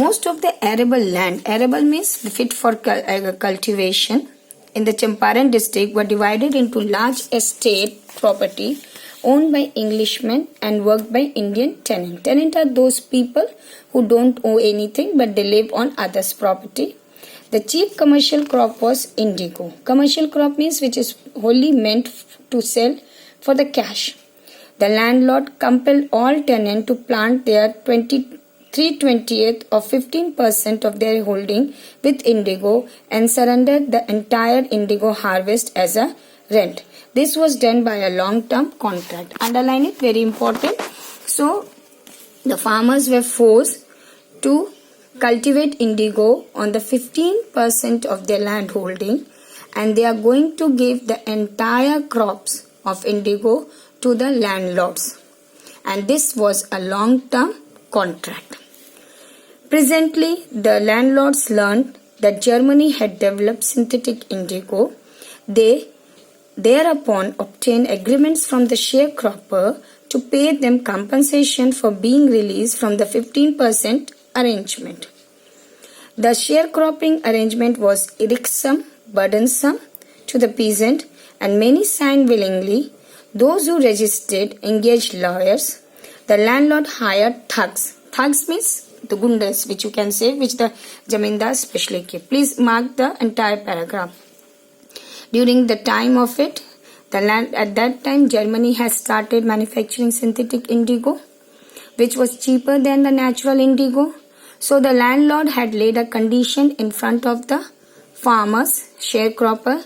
Most of the arable means fit for cultivation, in the Champaran district were divided into large estate property owned by Englishmen and worked by Indian tenants. Tenants are those people who don't owe anything but they live on others' property. The chief commercial crop was indigo. Commercial crop means which is wholly meant to sell for the cash. The landlord compelled all tenants to plant their 3/20th or 15% of their holding with indigo and surrendered the entire indigo harvest as a rent. This was done by a long-term contract. Underline it, very important. So, the farmers were forced to cultivate indigo on the 15% of their land holding, and they are going to give the entire crops of indigo to the landlords. And this was a long-term contract. Presently, the landlords learned that Germany had developed synthetic indigo. They thereupon obtained agreements from the sharecropper to pay them compensation for being released from the 15% arrangement. The sharecropping arrangement was irksome, burdensome to the peasant, and many signed willingly. Those who resisted engaged lawyers. The landlord hired thugs. Thugs means the gundas, which you can say, which the jamindars specially keep. Please mark the entire paragraph. During the time of it, at that time, Germany has started manufacturing synthetic indigo, which was cheaper than the natural indigo. So the landlord had laid a condition in front of the farmers, sharecropper,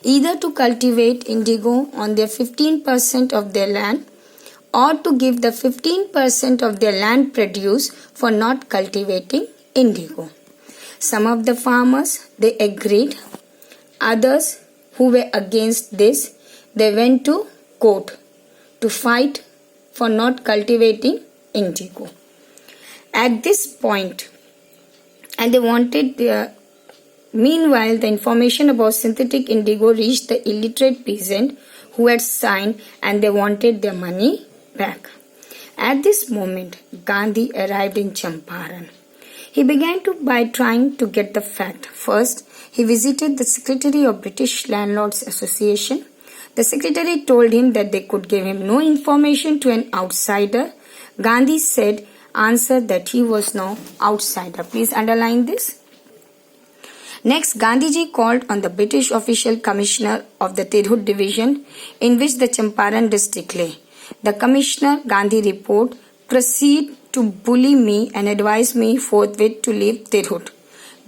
either to cultivate indigo on their 15% of their land or to give the 15% of their land produce for not cultivating indigo. Some of the farmers, they agreed. Others who were against this, they went to court to fight for not cultivating indigo. At this point, and they wanted meanwhile, the information about synthetic indigo reached the illiterate peasant who had signed, and they wanted their money back. At this moment, Gandhi arrived in Champaran. He began by trying to get the fact. First, he visited the secretary of British Landlords Association. The secretary told him that they could give him no information to an outsider. Gandhi answered that he was no outsider. Please underline this. Next, Gandhiji called on the British official commissioner of the Tirhut division in which the Champaran district lay. The commissioner, Gandhi report, proceed to bully me and advise me forthwith to leave Tirhut.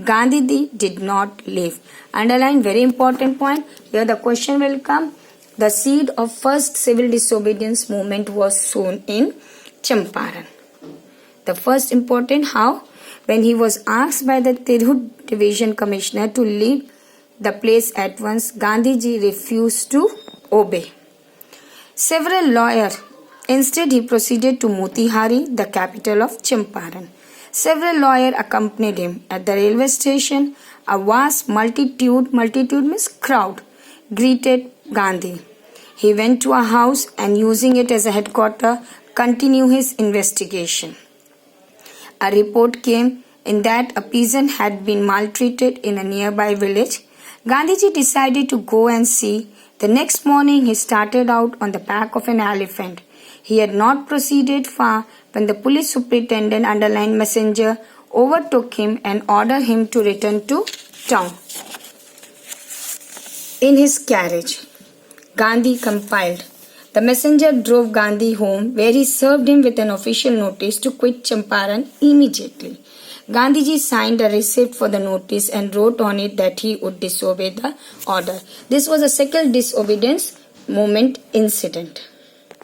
Gandhi did not leave. Underline very important point. Here the question will come. The seed of first civil disobedience movement was sown in Champaran. The first important how? When he was asked by the Tirhut division commissioner to leave the place at once, Gandhiji refused to obey. Several lawyers. Instead, he proceeded to Motihari, the capital of Champaran. Several lawyers accompanied him. At the railway station, a vast multitude means crowd, greeted Gandhi. He went to a house and using it as a headquarters, continued his investigation. A report came in that a peasant had been maltreated in a nearby village. Gandhiji decided to go and see. The next morning, he started out on the back of an elephant. He had not proceeded far when the police superintendent, underlined messenger, overtook him and ordered him to return to town. In his carriage, Gandhi complied. The messenger drove Gandhi home, where he served him with an official notice to quit Champaran immediately. Gandhiji signed a receipt for the notice and wrote on it that he would disobey the order. This was a second disobedience movement incident.